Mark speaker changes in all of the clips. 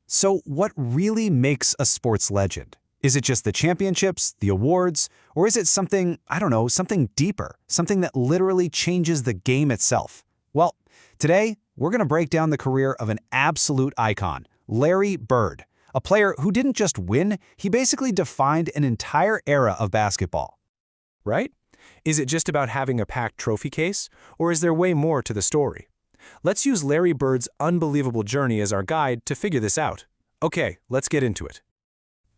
Speaker 1: So what really makes a sports legend? Is it just the championships, the awards, or is it something, I don't know, something deeper, something that literally changes the game itself? Well, today, we're going to break down the career of an absolute icon, Larry Bird, a player who didn't just win, he basically defined an entire era of basketball.
Speaker 2: Right? Is it just about having a packed trophy case, or is there way more to the story? Let's use Larry Bird's unbelievable journey as our guide to figure this out. Okay, let's get into it.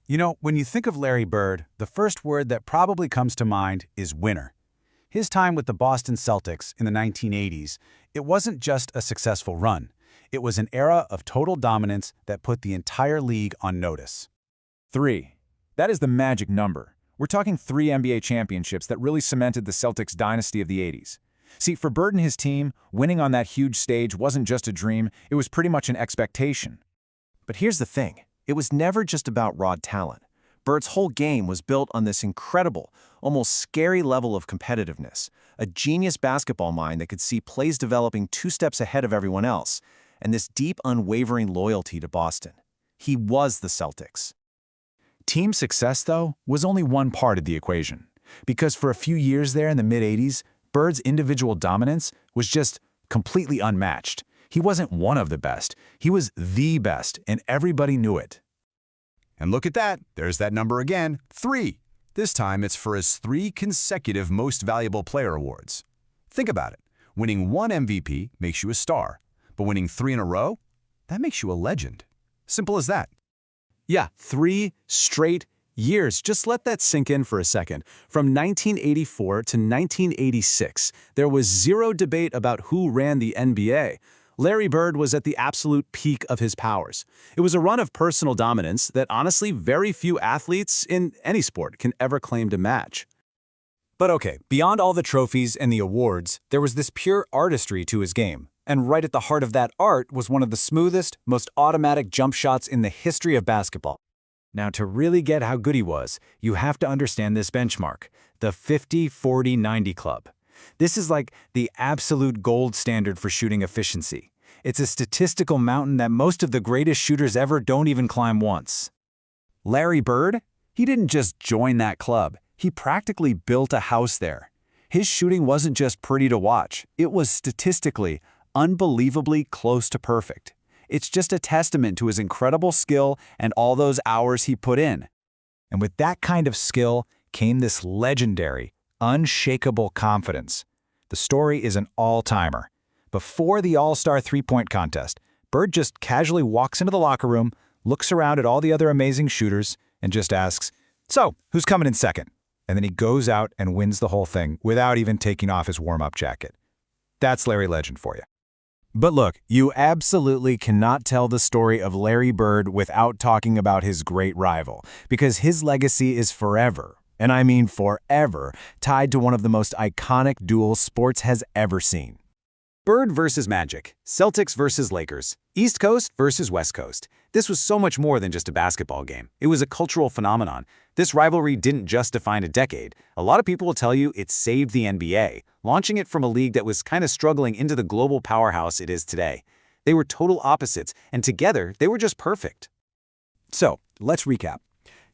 Speaker 1: You know, when you think of Larry Bird, the first word that probably comes to mind is winner. His time with the Boston Celtics in the 1980s, it wasn't just a successful run. It was an era of total dominance that put the entire league on notice.
Speaker 3: 3. That is the magic number. We're talking 3 NBA championships that really cemented the Celtics dynasty of the 80s. See, for Bird and his team, winning on that huge stage wasn't just a dream, it was pretty much an expectation.
Speaker 4: But here's the thing. It was never just about raw talent. Bird's whole game was built on this incredible, almost scary level of competitiveness, a genius basketball mind that could see plays developing 2 steps ahead of everyone else, and this deep, unwavering loyalty to Boston. He was the Celtics.
Speaker 3: Team success, though, was only one part of the equation. Because for a few years there in the mid-80s, Bird's individual dominance was just completely unmatched. He wasn't one of the best. He was the best, and everybody knew it.
Speaker 5: And look at that. There's that number again, 3. This time it's for his 3 consecutive Most Valuable Player awards. Think about it. Winning 1 MVP makes you a star, but winning 3 in a row? That makes you a legend. Simple as that.
Speaker 1: Yeah, 3 straight years. Just let that sink in for a second. From 1984 to 1986, there was zero debate about who ran the NBA. Larry Bird was at the absolute peak of his powers. It was a run of personal dominance that honestly very few athletes in any sport can ever claim to match. But okay, beyond all the trophies and the awards, there was this pure artistry to his game. And right at the heart of that art was one of the smoothest, most automatic jump shots in the history of basketball. Now, to really get how good he was, you have to understand this benchmark, the 50-40-90 club. This is like the absolute gold standard for shooting efficiency. It's a statistical mountain that most of the greatest shooters ever don't even climb once. Larry Bird? He didn't just join that club. He practically built a house there. His shooting wasn't just pretty to watch. It was statistically, unbelievably close to perfect. It's just a testament to his incredible skill and all those hours he put in. And with that kind of skill came this legendary, unshakable confidence. The story is an all-timer. Before the All-Star three-point contest, Bird just casually walks into the locker room, looks around at all the other amazing shooters, and just asks, "So, who's coming in second?" And then he goes out and wins the whole thing without even taking off his warm-up jacket. That's Larry Legend for you. But look, you absolutely cannot tell the story of Larry Bird without talking about his great rival, because his legacy is forever, and I mean forever, tied to one of the most iconic duels sports has ever seen. Bird versus Magic, Celtics versus Lakers, East Coast versus West Coast. This was so much more than just a basketball game. It was a cultural phenomenon. This rivalry didn't just define a decade. A lot of people will tell you it saved the NBA, launching it from a league that was kind of struggling into the global powerhouse it is today. They were total opposites, and together, they were just perfect. So, let's recap.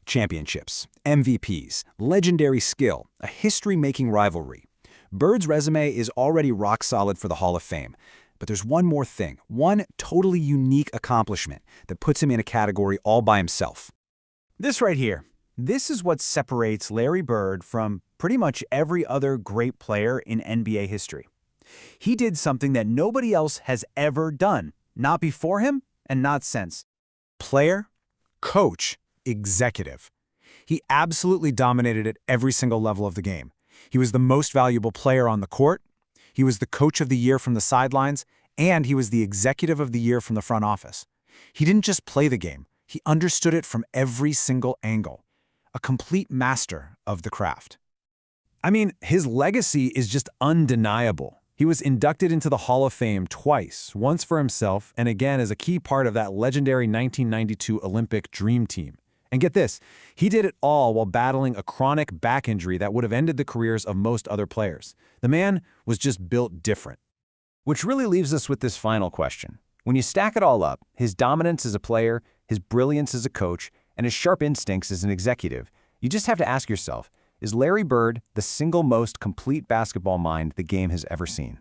Speaker 1: Championships, MVPs, legendary skill, a history-making rivalry. Bird's resume is already rock solid for the Hall of Fame. But there's one more thing, one totally unique accomplishment that puts him in a category all by himself. This right here. This is what separates Larry Bird from pretty much every other great player in NBA history. He did something that nobody else has ever done, not before him and not since. Player, coach, executive. He absolutely dominated at every single level of the game. He was the most valuable player on the court, he was the coach of the year from the sidelines, and he was the executive of the year from the front office. He didn't just play the game, he understood it from every single angle. A complete master of the craft. I mean, his legacy is just undeniable. He was inducted into the Hall of Fame twice, once for himself and again as a key part of that legendary 1992 Olympic Dream Team. And get this, he did it all while battling a chronic back injury that would have ended the careers of most other players. The man was just built different. Which really leaves us with this final question. When you stack it all up, his dominance as a player,
Speaker 4: his brilliance as a coach, and his sharp instincts as an executive, you just have to ask yourself, is Larry Bird the single most complete basketball mind the game has ever seen?